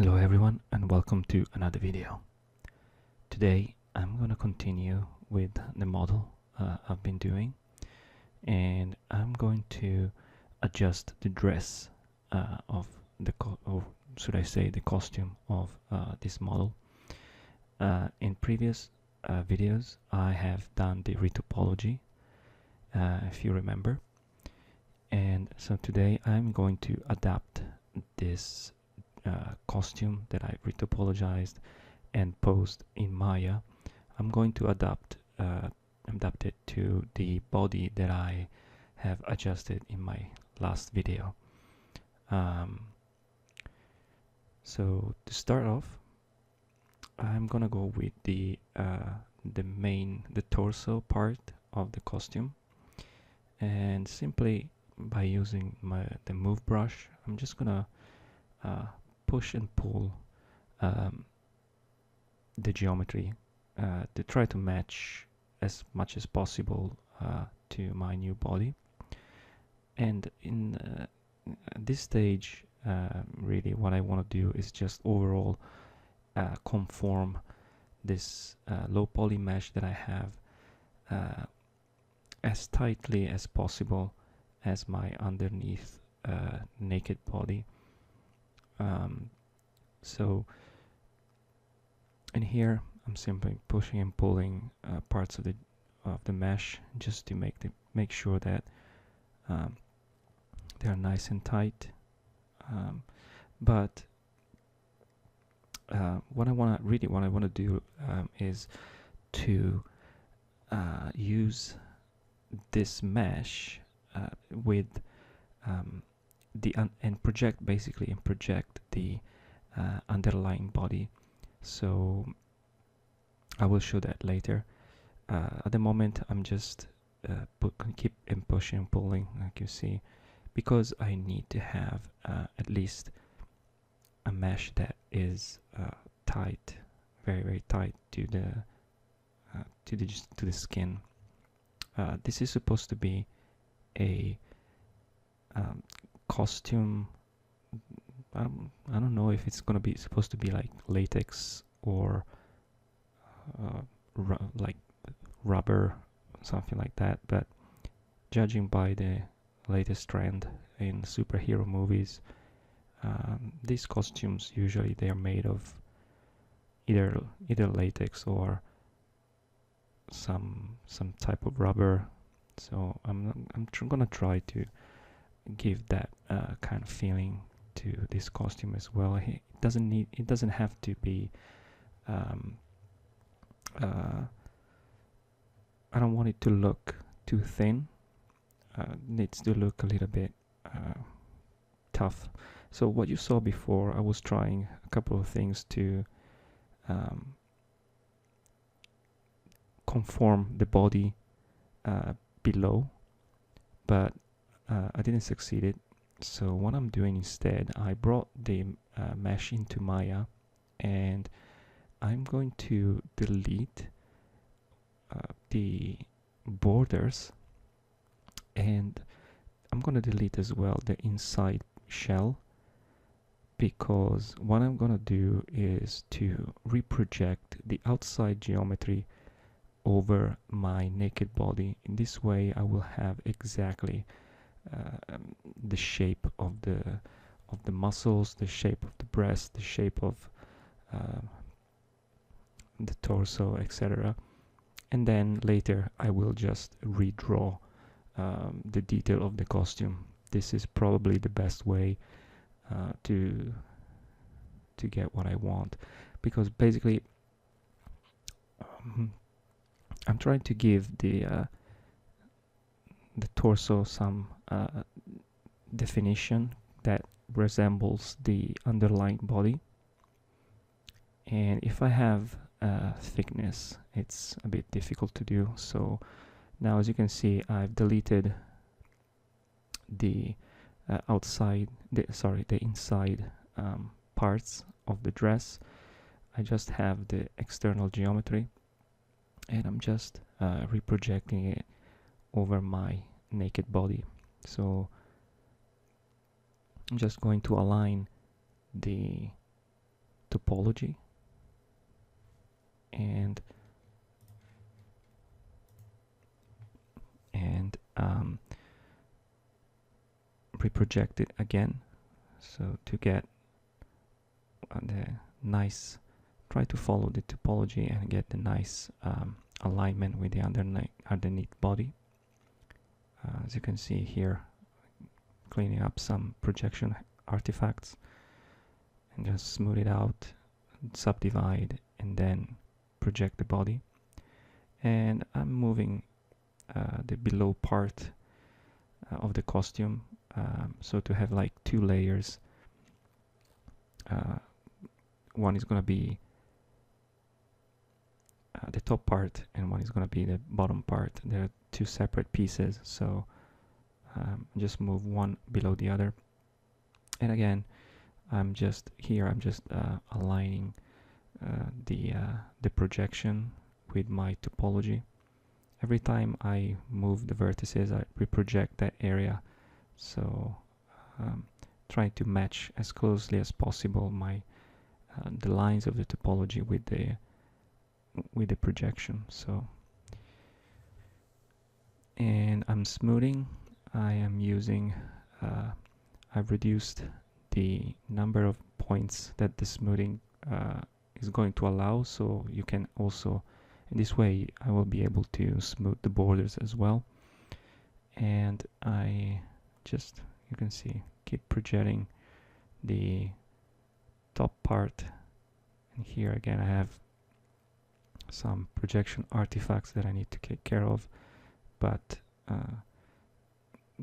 Hello everyone and welcome to another video. Today I'm going to continue with the model I've been doing, and I'm going to adjust the dress of the the costume of this model. In previous videos I have done the retopology, if you remember, and so today I'm going to adapt this costume that I retopologized and posed in Maya. I'm going to adapt it to the body that I have adjusted in my last video. So to start off, I'm gonna go with the torso part of the costume, and simply by using the move brush, I'm just gonna push and pull the geometry to try to match as much as possible to my new body. And in this stage, really what I want to do is just overall conform this low poly mesh that I have as tightly as possible as my underneath naked body. So in here I'm simply pushing and pulling parts of the mesh just to make sure that they are nice and tight. But what I want to do is to use this mesh with and project the underlying body. So I will show that later. At the moment I'm just keep pushing and pulling, like you see, because I need to have at least a mesh that is tight, very very tight to the skin. This is supposed to be a costume. I don't know if it's gonna be supposed to be like latex or like rubber, something like that, but judging by the latest trend in superhero movies, these costumes usually they are made of either latex or some type of rubber. So I'm gonna try to give that kind of feeling to this costume as well. It doesn't have to be I don't want it to look too thin. Needs to look a little bit tough. So what you saw before, I was trying a couple of things to conform the body below, but I didn't succeed. So what I'm doing instead, I brought the mesh into Maya, and I'm going to delete the borders, and I'm going to delete as well the inside shell, because what I'm going to do is to reproject the outside geometry over my naked body. In this way I will have exactly the shape of the muscles, the shape of the breast, the shape of the torso, etc. And then later I will just redraw the detail of the costume. This is probably the best way to get what I want, because basically I'm trying to give the torso some definition that resembles the underlying body. And if I have thickness, it's a bit difficult to do. So now, as you can see, I've deleted the the inside parts of the dress. I just have the external geometry, and I'm just reprojecting it over my naked body. So I'm just going to align the Topology, and reproject it again, so to get the nice, try to follow the topology and get the nice alignment with the underneath body. As you can see here, cleaning up some projection artifacts, and just smooth it out, subdivide, and then project the body. And I'm moving the below part of the costume, so to have like two layers. One is going to be the top part, and one is going to be the bottom part. They're two separate pieces, so just move one below the other. And again, I'm just aligning the projection with my topology. Every time I move the vertices, I reproject that area, so trying to match as closely as possible my the lines of the topology with the projection. So, and I'm smoothing. I am using I've reduced the number of points that the smoothing is going to allow, so you can also, in this way, I will be able to smooth the borders as well. And I just, you can see, keep projecting the top part. And here again I have some projection artifacts that I need to take care of, but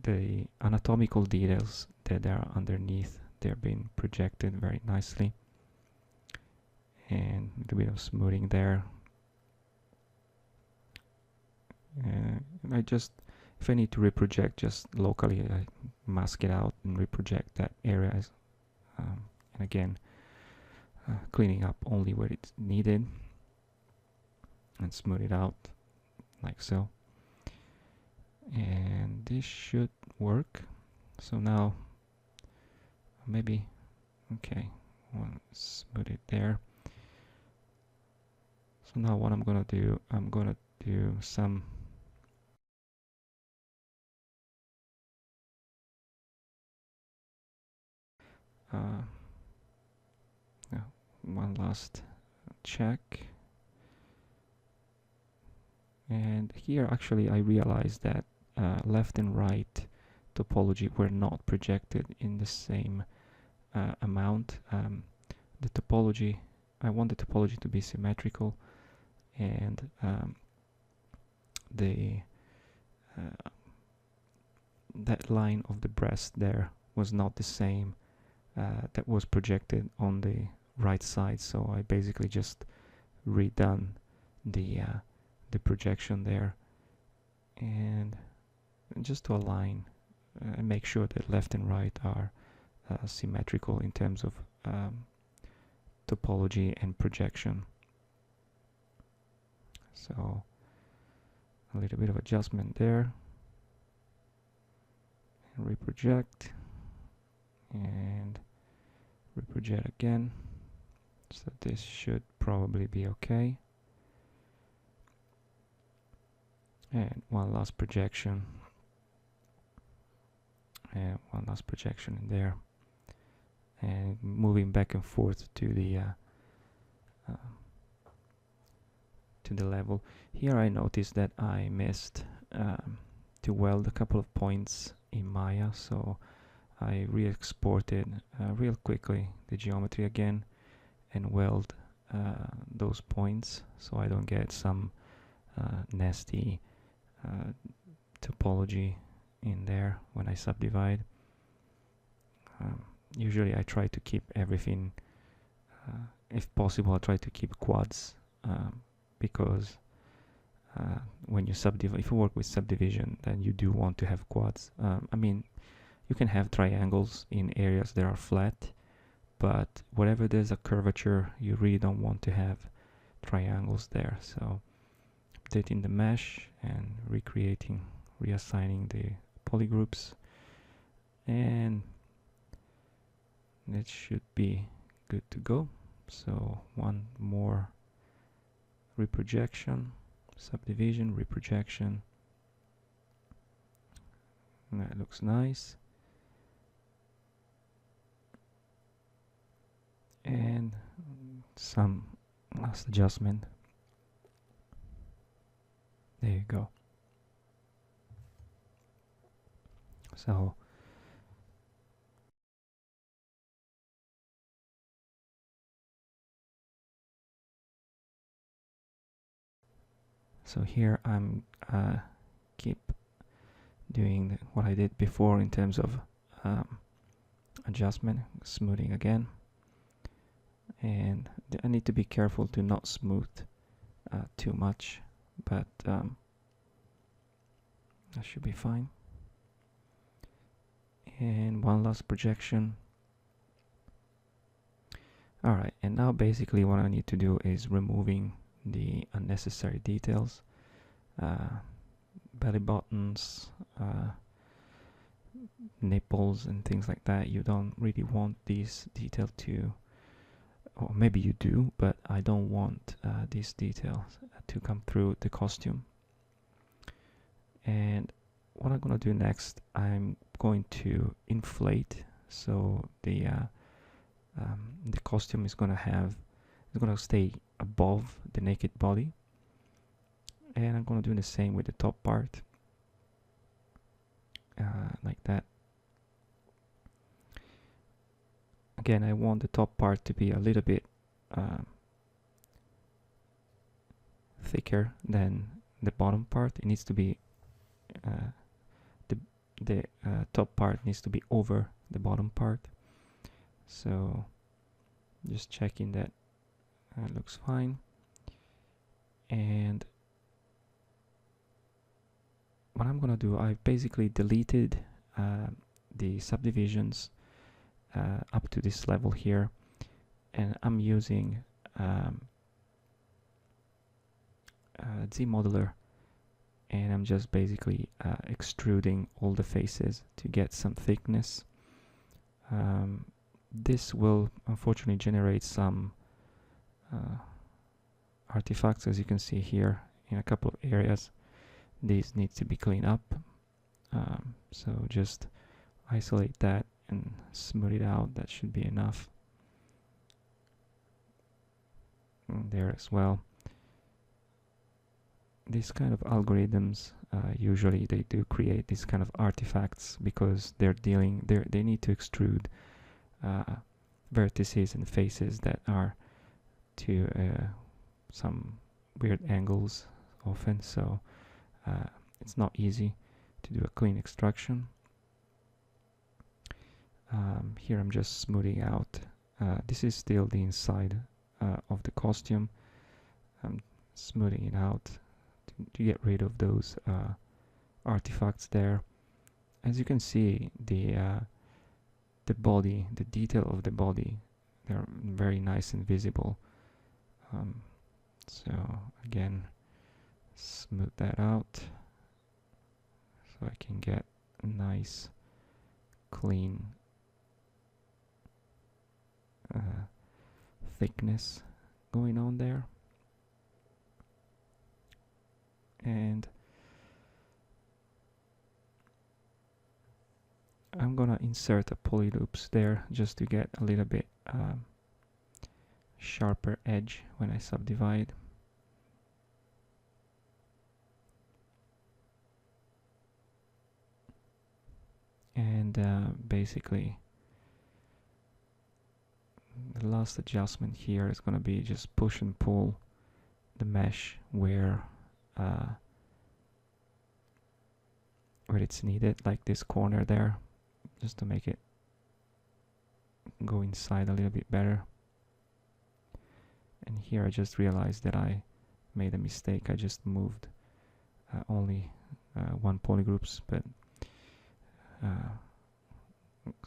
the anatomical details that are underneath, they're being projected very nicely. And a little bit of smoothing there. And I just, if I need to reproject just locally, I mask it out and reproject that area. And again, cleaning up only where it's needed, and smooth it out like so. And this should work. So now maybe, okay, we'll smooth it there. So now what I'm gonna do, I'm gonna do some one last check. And here actually I realized that left and right topology were not projected in the same amount. The topology, I want the topology to be symmetrical, and that line of the breast there was not the same that was projected on the right side, so I basically just redone the projection there, and just to align and make sure that left and right are symmetrical in terms of topology and projection. So a little bit of adjustment there, and reproject, and reproject again. So this should probably be okay. And one last projection, and one last projection in there, and moving back and forth to the level. Here I noticed that I missed to weld a couple of points in Maya, so I re-exported real quickly the geometry again and weld those points, so I don't get some nasty topology in there when I subdivide. Usually I try to keep everything, if possible I try to keep quads, because when you subdivide, if you work with subdivision, then you do want to have quads. I mean, you can have triangles in areas that are flat, but wherever there's a curvature, you really don't want to have triangles there. So updating the mesh and reassigning the polygroups, and it should be good to go. So one more reprojection, subdivision, reprojection. That looks nice. And some last adjustment. There you go. So here I'm keep doing what I did before in terms of adjustment, smoothing again, and I need to be careful to not smooth too much, but that should be fine. And one last projection. Alright, and now basically what I need to do is removing the unnecessary details, belly buttons, nipples and things like that. You don't really want these detail to, or maybe you do, but I don't want these details to come through the costume. And what I'm gonna do next, I'm going to inflate, so the costume is gonna stay above the naked body, and I'm gonna do the same with the top part, like that. Again, I want the top part to be a little bit thicker than the bottom part. It needs to be the top part needs to be over the bottom part. So just checking that looks fine. And what I'm gonna do, I've basically deleted the subdivisions up to this level here, and I'm using Z-modeler, and I'm just basically extruding all the faces to get some thickness. This will unfortunately generate some artifacts, as you can see here in a couple of areas. These need to be cleaned up, so just isolate that and smooth it out. That should be enough. And there as well. These kind of algorithms usually they do create these kind of artifacts because they need to extrude vertices and faces that are to some weird angles often, so it's not easy to do a clean extraction. Here I'm just smoothing out. This is still the inside of the costume. I'm smoothing it out to get rid of those artifacts there. As you can see, the body, the detail of the body, they're very nice and visible. So again, smooth that out so I can get a nice clean thickness going on there. And I'm gonna insert a poly loops there just to get a little bit sharper edge when I subdivide. And basically the last adjustment here is going to be just push and pull the mesh where it's needed, like this corner there, just to make it go inside a little bit better. And here I just realized that I made a mistake. I just moved only one polygroups, but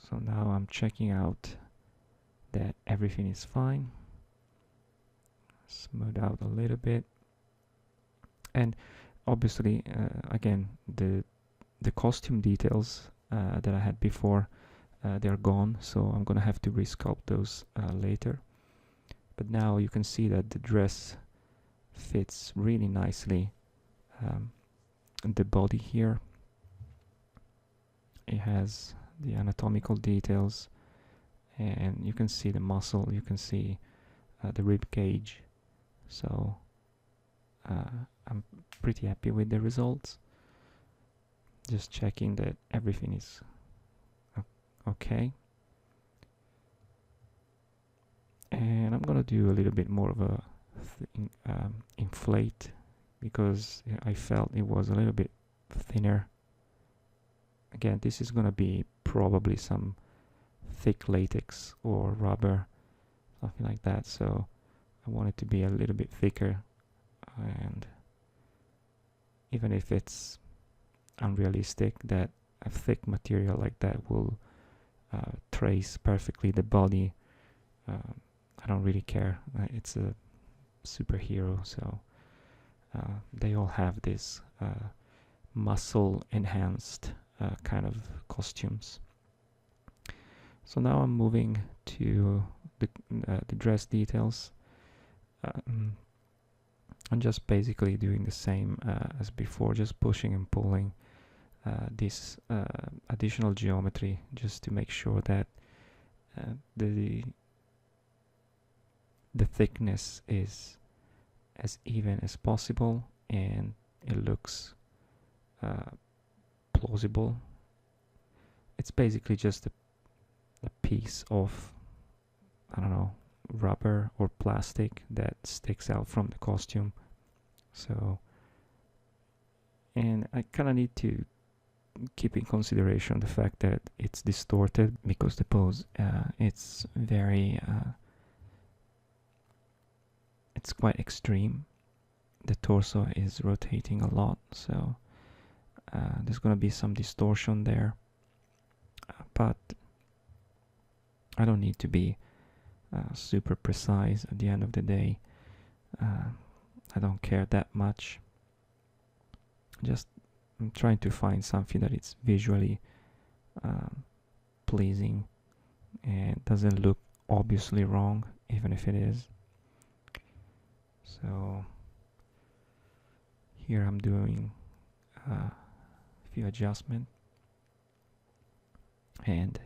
so now I'm checking out that everything is fine. Smooth out a little bit, and obviously again the costume details that I had before, they're gone, so I'm gonna have to resculpt those later. but now you can see that the dress fits really nicely. The body here, it has the anatomical details, and you can see the muscle, you can see the rib cage. So I'm pretty happy with the results. Just checking that everything is okay. And I'm gonna do a little bit more of a inflate, because I felt it was a little bit thinner. Again, this is gonna be probably some thick latex or rubber, something like that, so I want it to be a little bit thicker, and even if it's unrealistic that a thick material like that will trace perfectly the body, I don't really care. It's a superhero, so they all have this muscle enhanced kind of costumes. So now I'm moving to the dress details. I'm just basically doing the same as before, just pushing and pulling this additional geometry, just to make sure that the thickness is as even as possible and it looks plausible. It's basically just a piece of, I don't know, rubber or plastic that sticks out from the costume. So, and I kind of need to keep in consideration the fact that it's distorted, because the pose it's very it's quite extreme. The torso is rotating a lot, so there's gonna be some distortion there, but I don't need to be super precise at the end of the day. I don't care that much. Just I'm trying to find something that is visually pleasing and doesn't look obviously wrong, even if it is. So here I'm doing a few adjustments, and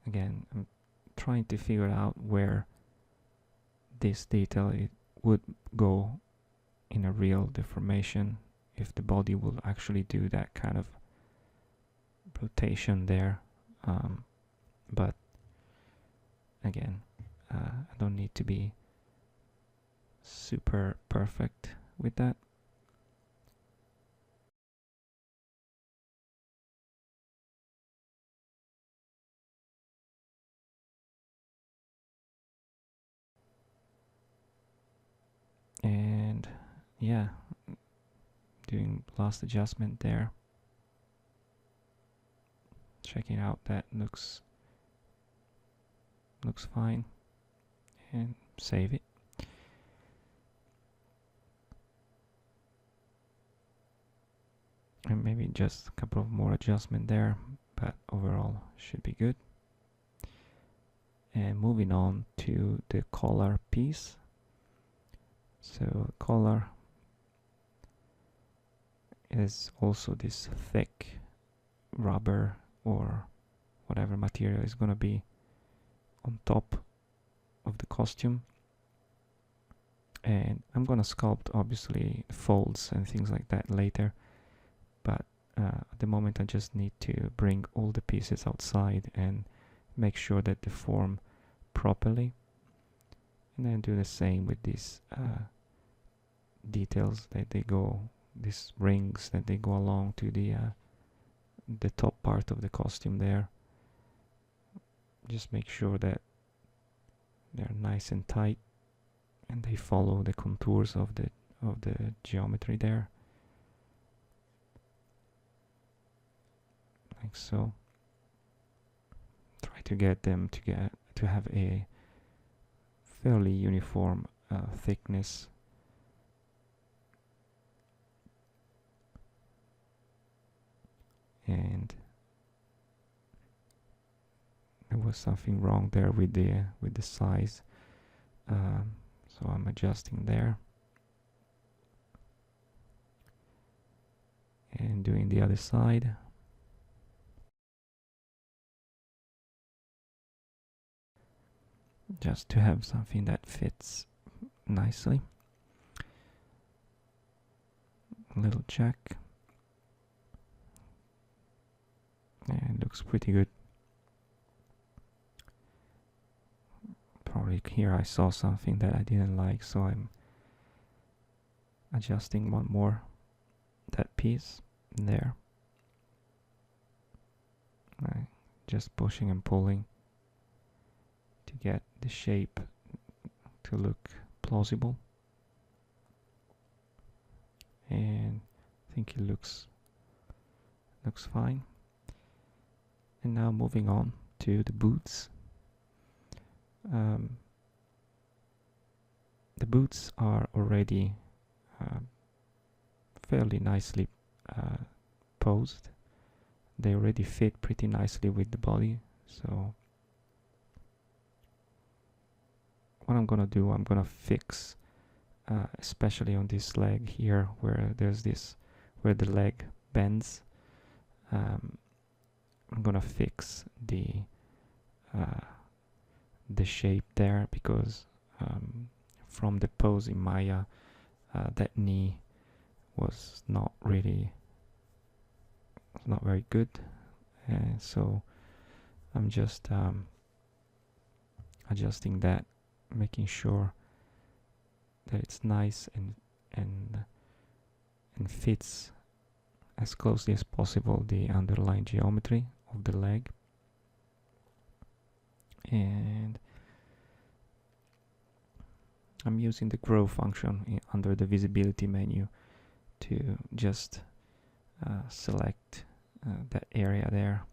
again I'm trying to figure out where this detail it would go in a real deformation, if the body will actually do that kind of rotation there, but again I don't need to be super perfect with that. And yeah, doing last adjustment there, checking out that looks fine, and save it. And maybe just a couple of more adjustments there, but overall should be good. And moving on to the collar piece. So collar is also this thick rubber or whatever material is gonna be on top of the costume, and I'm gonna sculpt obviously folds and things like that later, but at the moment I just need to bring all the pieces outside and make sure that they form properly, and then do the same with these details that they go, these rings that they go along to the top part of the costume there. Just make sure that they're nice and tight and they follow the contours of the geometry there, like so. Try to get them to have a fairly uniform thickness. And there was something wrong there with the size. So I'm adjusting there and doing the other side. Just to have something that fits nicely. A little check. And it looks pretty good. Probably here I saw something that I didn't like, so I'm adjusting one more, that piece there. Right. Just pushing and pulling to get the shape to look plausible. And I think it looks fine. And now moving on to the boots. The boots are already fairly nicely posed. They already fit pretty nicely with the body. So what I'm gonna do, I'm gonna fix, especially on this leg here, where there's this, where the leg bends. I'm gonna fix the shape there, because from the pose in Maya, that knee was not very good, and so I'm just adjusting that, making sure that it's nice and fits as closely as possible the underlying geometry of the leg. And I'm using the grow function under the visibility menu to just select that area there.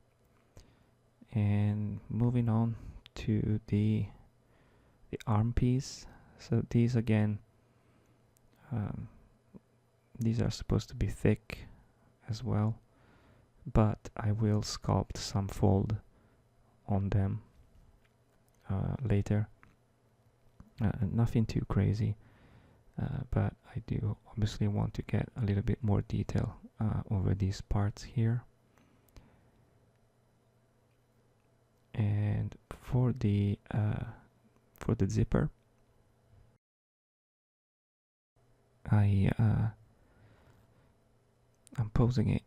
And moving on to the arm piece. So these again, these are supposed to be thick as well, but I will sculpt some fold on them later. Nothing too crazy, but I do obviously want to get a little bit more detail over these parts here. And for the zipper, I'm posing it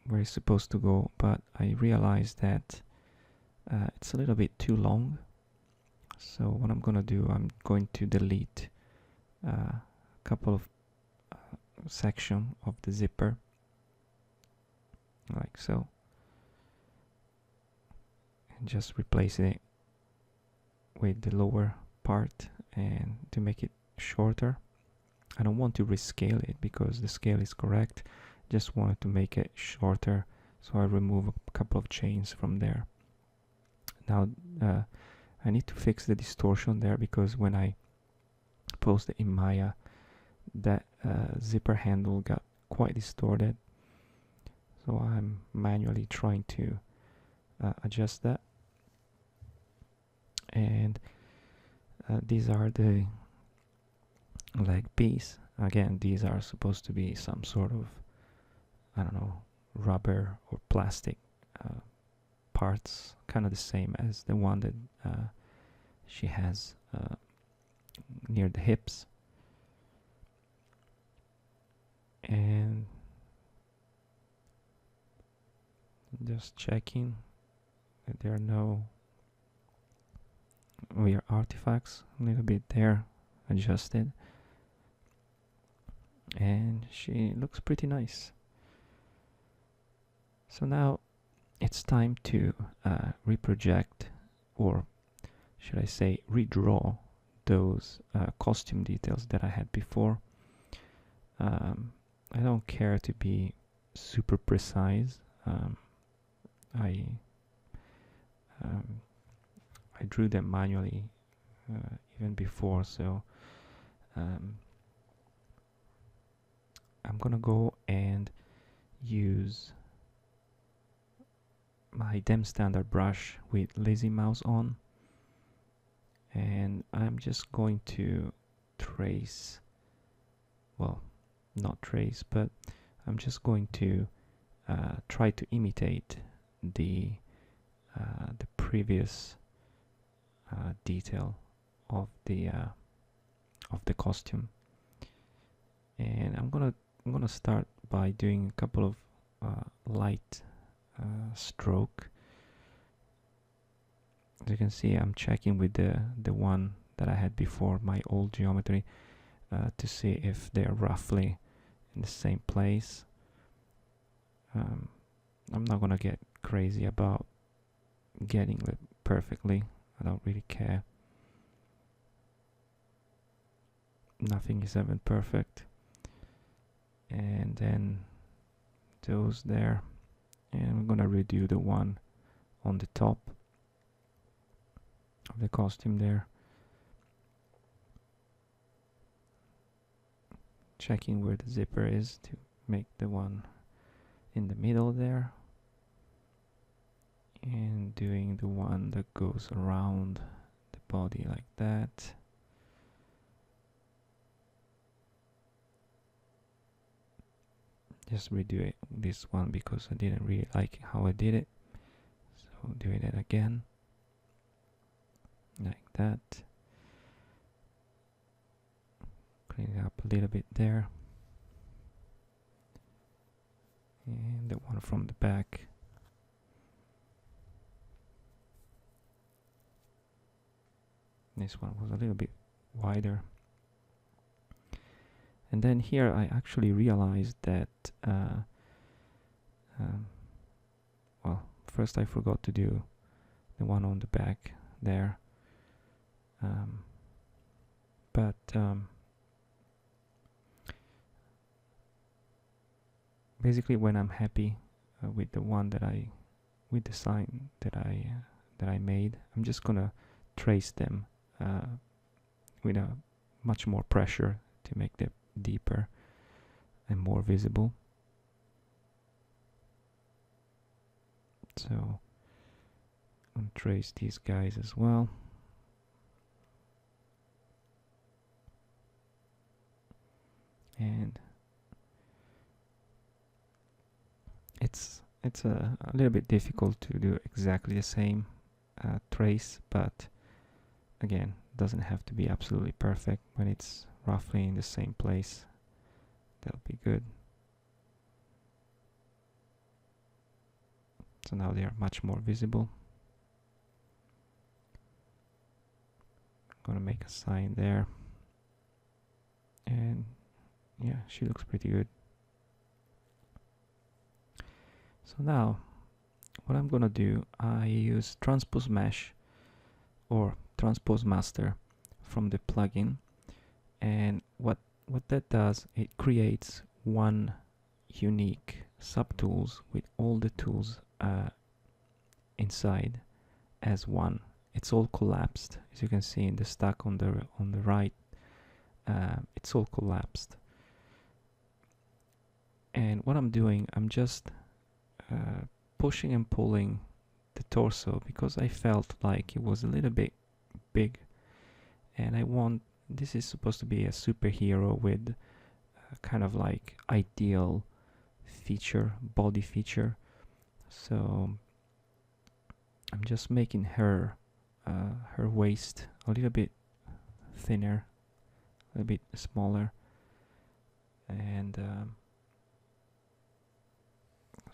where it's supposed to go, but I realized that it's a little bit too long. So what I'm gonna do, I'm going to delete a couple of section of the zipper, like so, and just replace it with the lower part, and to make it shorter. I don't want to rescale it because the scale is correct, just wanted to make it shorter, so I remove a couple of chains from there. Now I need to fix the distortion there, because when I posed it in Maya, that zipper handle got quite distorted, so I'm manually trying to adjust that. And these are the leg piece. Again, these are supposed to be some sort of, I don't know, rubber or plastic parts, kind of the same as the one that she has near the hips. And just checking that there are no weird artifacts. A little bit there, adjusted, and she looks pretty nice. So now it's time to reproject, or should I say redraw, those costume details that I had before. I don't care to be super precise. I drew them manually even before, so I'm gonna go and use my Dem Standard brush with lazy mouse on, and I'm just going to trace, well, not trace, but I'm just going to try to imitate the previous detail of the costume. And I'm gonna start by doing a couple of light stroke. As you can see, I'm checking with the one that I had before, my old geometry, to see if they're roughly in the same place. I'm not gonna get crazy about getting it perfectly. I don't really care. Nothing is ever perfect. And then those there, and I'm gonna redo the one on the top of the costume there, checking where the zipper is to make the one in the middle there, and doing the one that goes around the body like that. Just redo this one because I didn't really like how I did it, so doing it again like that. Clean it up a little bit there, and the one from the back. This one was a little bit wider. And then here I actually realized that, well, first I forgot to do the one on the back there. But basically when I'm happy with the one that with the sign that I made, I'm just gonna trace them with a much more pressure to make them deeper and more visible. So I'm gonna trace these guys as well. And it's a little bit difficult to do exactly the same trace, but again, doesn't have to be absolutely perfect. When it's roughly in the same place, that'll be good. So now they are much more visible. I'm gonna make a sign there, and yeah, she looks pretty good. So now what I'm gonna do, I use transpose mesh or transpose master from the plugin, and what that does, it creates one unique subtools with all the tools inside as one. It's all collapsed, as you can see in the stack on the right. It's all collapsed, and what I'm doing, I'm just pushing and pulling the torso because I felt like it was a little bit big, and I want, this is supposed to be a superhero with kind of like ideal feature, body feature. So I'm just making her waist a little bit thinner, a little bit smaller, and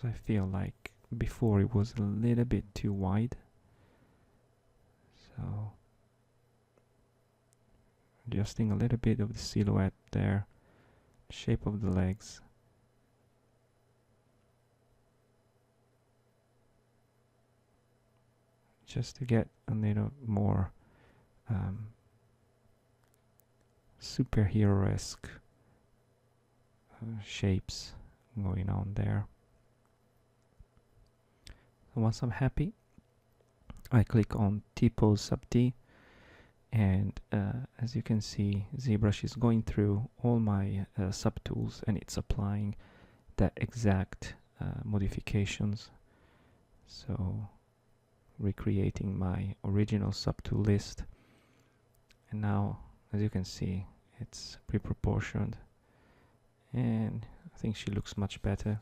I feel like before it was a little bit too wide. So adjusting a little bit of the silhouette there, shape of the legs. Just to get a little more superhero-esque shapes going on there. So once I'm happy, I click on T-pose sub T, and as you can see, ZBrush is going through all my subtools and it's applying the exact modifications. So recreating my original subtool list, and now as you can see it's pre-proportioned, and I think she looks much better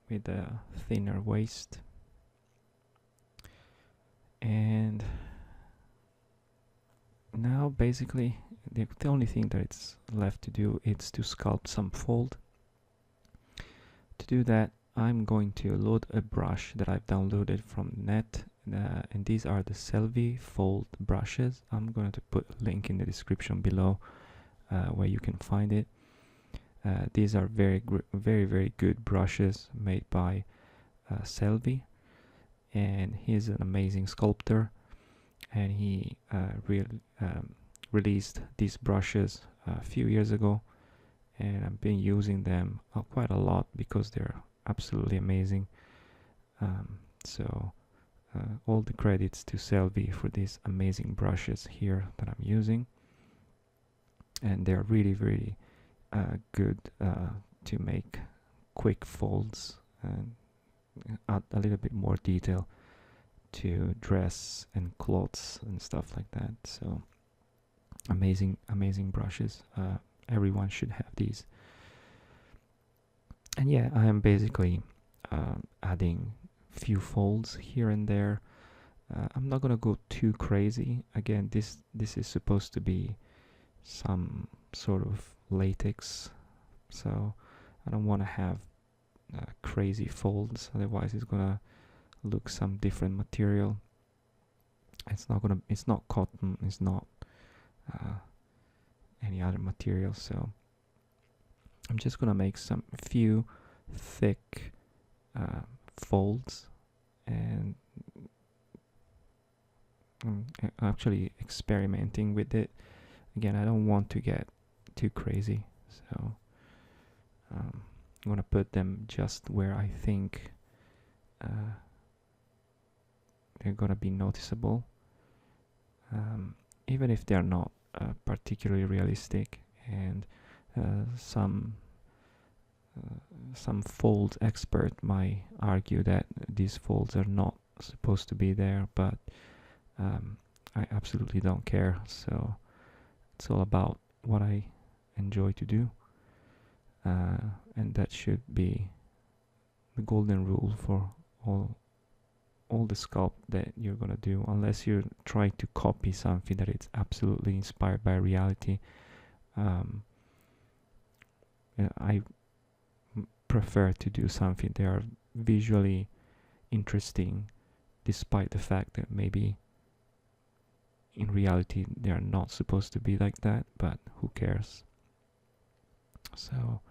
with a thinner waist. And now basically the only thing that it's left to do is to sculpt some fold. To do that, I'm going to load a brush that I've downloaded from the net, and these are the Selvi fold brushes. I'm going to put a link in the description below where you can find it. These are very good brushes made by Selvi, and he's an amazing sculptor, and he released these brushes a few years ago, and I've been using them quite a lot because they're absolutely amazing. So all the credits to Selvi for these amazing brushes here that I'm using, and they're really good to make quick folds and add a little bit more detail to dress and clothes and stuff like that. So amazing brushes. Everyone should have these. And yeah, I am basically adding few folds here and there. I'm not gonna go too crazy. Again, this is supposed to be some sort of latex, so I don't want to have crazy folds, otherwise it's gonna look some different material. It's not cotton, it's not any other material. So I'm just gonna make some few thick folds, and I'm actually experimenting with it. Again, I don't want to get too crazy, so I'm gonna put them just where I think they're gonna be noticeable, even if they're not particularly realistic. And some fold expert might argue that these folds are not supposed to be there, but I absolutely don't care. So it's all about what I enjoy to do, and that should be the golden rule for all the sculpt that you're gonna do, unless you're trying to copy something that is absolutely inspired by reality. I prefer to do something that are visually interesting, despite the fact that maybe in reality they are not supposed to be like that, but who cares. So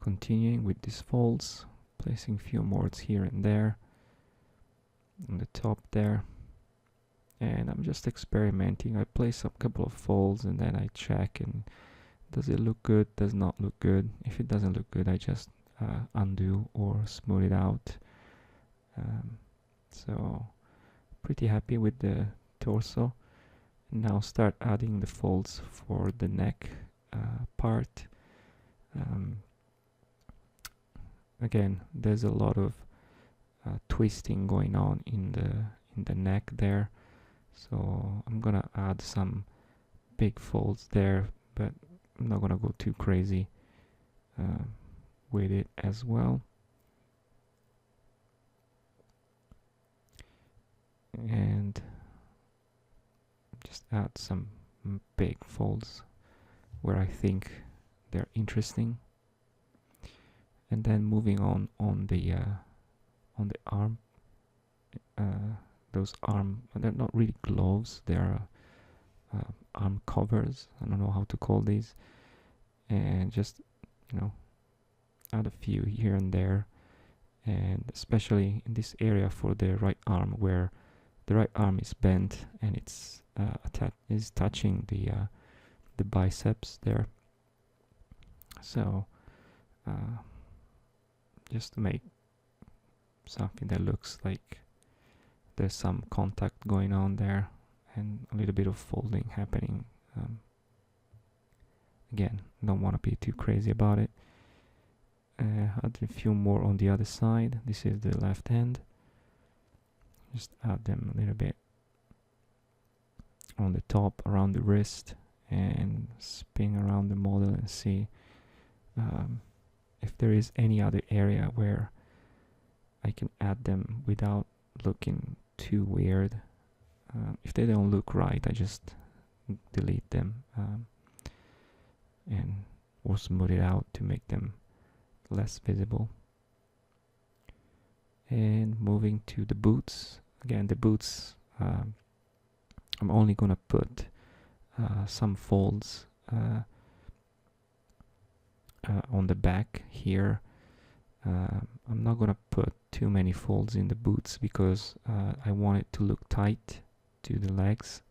continuing with these folds, placing few more here and there on the top there, and I'm just experimenting. I place a couple of folds and then I check, and does it look good, does not look good. If it doesn't look good, I just undo or smooth it out. So pretty happy with the torso. Now start adding the folds for the neck part. Again, there's a lot of twisting going on in the neck there, so I'm gonna add some big folds there, but I'm not gonna go too crazy with it as well. And just add some big folds where I think they're interesting. And then moving on the arm, those arm, they're not really gloves, they're arm covers, I don't know how to call these, and just, you know, add a few here and there, and especially in this area for the right arm, where the right arm is bent and it's is touching the biceps there. So just to make something that looks like there's some contact going on there and a little bit of folding happening. Again, don't want to be too crazy about it. add a few more on the other side. This is the left hand. Just add them a little bit on the top, around the wrist, and spin around the model and see if there is any other area where I can add them without looking too weird. If they don't look right, I just delete them and or smooth it out to make them less visible. And moving to the boots. Again, the boots, I'm only gonna put some folds on the back here. I'm not gonna put too many folds in the boots because I want it to look tight to the legs.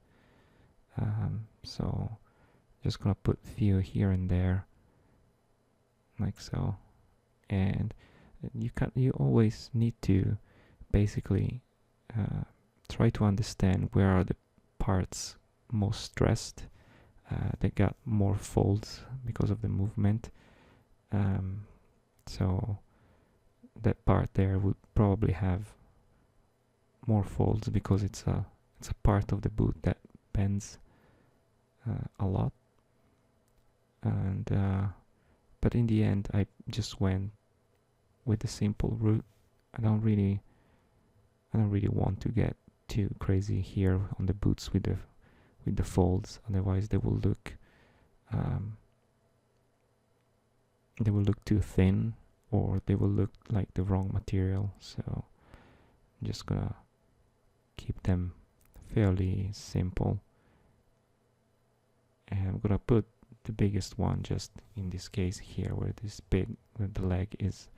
So just gonna put a few here and there, like so. And you always need to basically try to understand where are the parts most stressed. They got more folds because of the movement. So that part there would probably have more folds because it's a part of the boot that bends a lot. And but in the end, I just went with the simple route. I don't really want to get too crazy here on the boots with the folds. Otherwise, they will look too thin, or they will look like the wrong material. So I'm just gonna keep them fairly simple, and I'm gonna put the biggest one just in this case here, where the leg is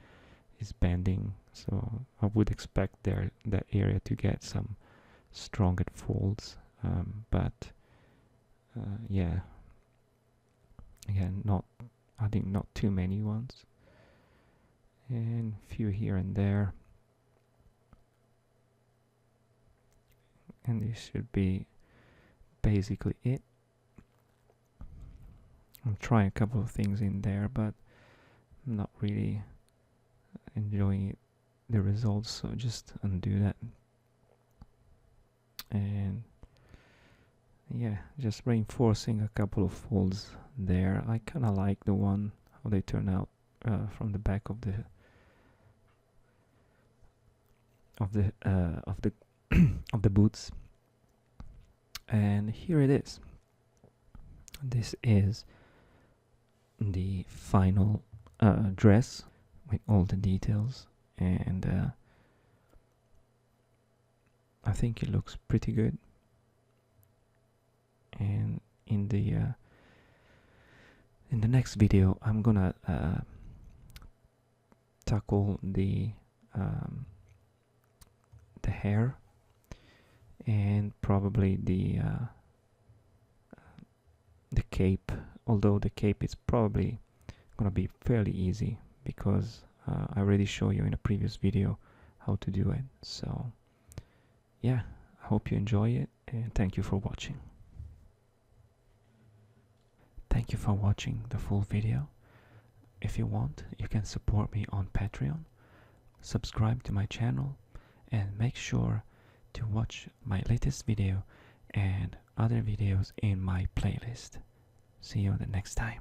bending. So I would expect that area to get some stronger folds, but yeah, again, I think not too many ones, and a few here and there, and this should be basically it. I'm trying a couple of things in there, but I'm not really enjoying the results, so just undo that. And yeah, just reinforcing a couple of folds there. I kind of like the one how they turn out from the back of the of the boots. And here it is. This is the final dress with all the details, and I think it looks pretty good. And in the next video, I'm gonna tackle the hair, and probably the cape, although the cape is probably gonna be fairly easy because I already showed you in a previous video how to do it. So yeah, I hope you enjoy it, and thank you for watching. Thank you for watching the full video. If you want, you can support me on Patreon, subscribe to my channel, and make sure to watch my latest video and other videos in my playlist. See you the next time.